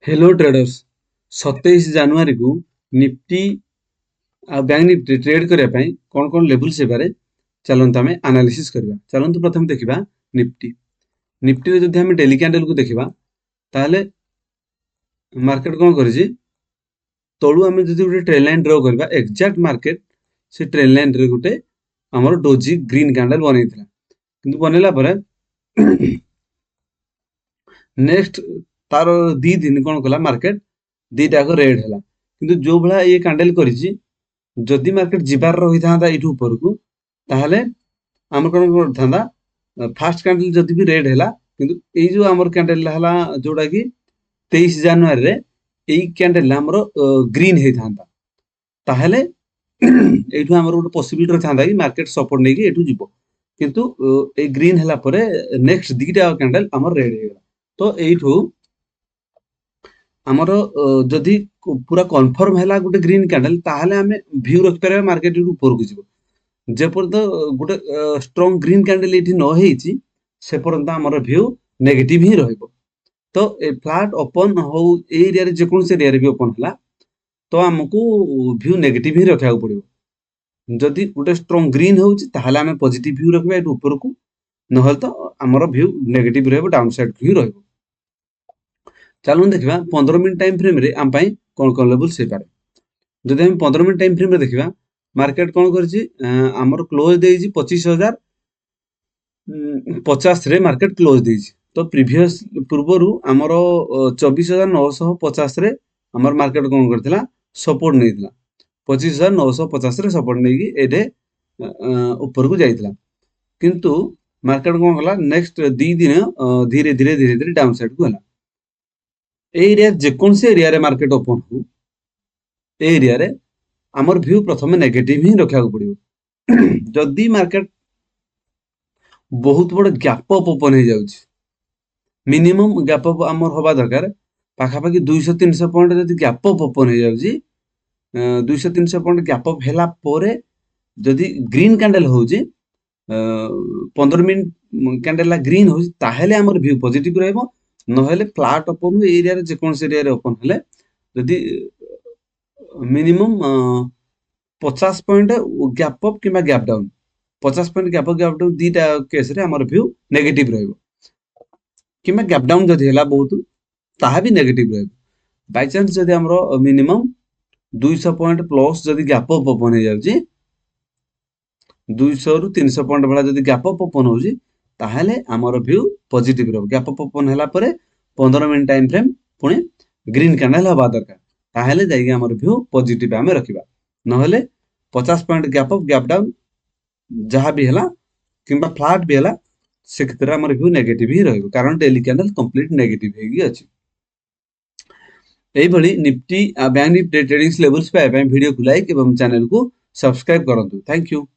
Hello traders 27 ଜାନୁଆରୀ को Nifty आ bank Nifty trade करने ପାଇଁ कौन कौन लेवल्स हेबारे चलନ୍ତୁ ଆମେ एनालिसिस करबा। चलନ୍ତୁ प्रथम देखिबा निफ्टी निफ्टी रे जदि हम डेली कैंडल को देखिबा ताहले मार्केट कोन करिछि तळु हम जदि गुटे ट्रेंड लाइन ड्रा करबा एग्जैक्ट मार्केट से ट्रेंड लाइन रे गुटे हमर डोजी ग्रीन कैंडल बनैथिला किंतु बनेला परे नेक्स्ट तार 2 दिन कोन कला मार्केट दीटा को रेड हैला किंतु जो भला ये कैंडल करिछि जदि मार्केट जिबार रही था इठू ऊपर को ताहले हमर कोन करथांदा फास्ट कैंडल जदि भी रेड हैला किंतु ए जो हमर कैंडल हैला जोडा कि 23 जनवरी रे ए कैंडल हमर ग्रीन हे थांदा ताहले एठू हमर गोटे पॉसिबिलिटी रथांदा कि मार्केट सपोर्ट नै कि एठू जिवो किंतु ए ग्रीन हैला परे नेक्स्ट दीटा कैंडल हमर रेड हे गेला तो एठू हमर जदि पूरा कन्फर्म हैला गोटे ग्रीन कैंडल ताहले हमें व्यू रख पारे मार्केट ऊपर को जिवो जे पर्यंत गोटे स्ट्रांग ग्रीन कैंडल एठी न हेछि से पर्यंत हमर व्यू नेगेटिव ही रहइबो तो ए फ्लैट ओपन हो एरिया रे जे कोन से एरिया रे भी ओपन हला तो हमकु व्यू नेगेटिव ही रखा पड़िबो जदि गोटे स्ट्रांग ग्रीन होछि ताहले हमें पॉजिटिव व्यू रखबा एठी ऊपर को नहल तो हमर व्यू नेगेटिव रहबो डाउन साइड ही रहइबो। चलो देखा 15 मिनट टाइम फ्रेम रे आम पाई कौन कौन लेवल्स पारे जदि हम 15 मिनट टाइम फ्रेम रे देखा मार्केट कौन करछि हमर क्लोज देछि 25050 रे मार्केट क्लोज देछि तो प्रीवियस पूर्वरु हमर 24950 रे हमर मार्केट कौन करथिला सपोर्ट नैथिला 25950 रे सपोर्ट नै कि एडे ऊपर को जाइथिला किंतु मार्केट कौन हला नेक्स्ट 2 दिन धीरे धीरे डाउन साइड को हला एरिया जेकोन से एरिया रे मार्केट ओपन हो एरिया रे हमर व्यू प्रथमे नेगेटिव ही रखा पड़िबो जदि मार्केट बहुत बड़ गैप अप ओपन हो जाउछि मिनिमम गैप अप हमर होबा दरकार पाखा पाखी 200-300 पॉइंट जदि गैप अप ओपन हो जाउछि 200-300 पॉइंट गैप अप हैला परे जदि ग्रीन कैंडल होउछि 15 मिनट कैंडल ला ग्रीन होउछि ताहेले हमर व्यू पॉजिटिव रहबो नहेले फ्लैट ओपन एरिया रे जे कोन से एरिया रे ओपन हले जदि मिनिमम 50 पॉइंट गैप अप किबा gap down 50 point gap down दीटा केस रे हमर व्यू नेगेटिव रहबो किबा गैप डाउन जदि हैला बहुत ताहा भी नेगेटिव रहबो बाय चांस जदि हमर मिनिमम 200 पॉइंट प्लस जदि गैप अप ओपन हो जाउछि 200 रु 300 पॉइंट वाला जदि गैप अप ओपन होउछि ताहले हमर व्यू पॉजिटिव रहबो गैप अप ओपन हैला परे 15 मिनट टाइम फ्रेम पुणी ग्रीन कैंडल हवा दरकार ताहले जाइए हमर व्यू पॉजिटिव आमे रखिबा नहले 50 point gap up gap down जहां भी हला किंबा फ्लैट भी हला से क्षेत्र हमर व्यू नेगेटिव ही रहबो कारण डेली कैंडल कंप्लीट नेगेटिव हेगी अछि एई भली Nifty bank Nifty trading levels पाए वीडियो को लाइक एवं चैनल को सब्सक्राइब करंतु थैंक यू।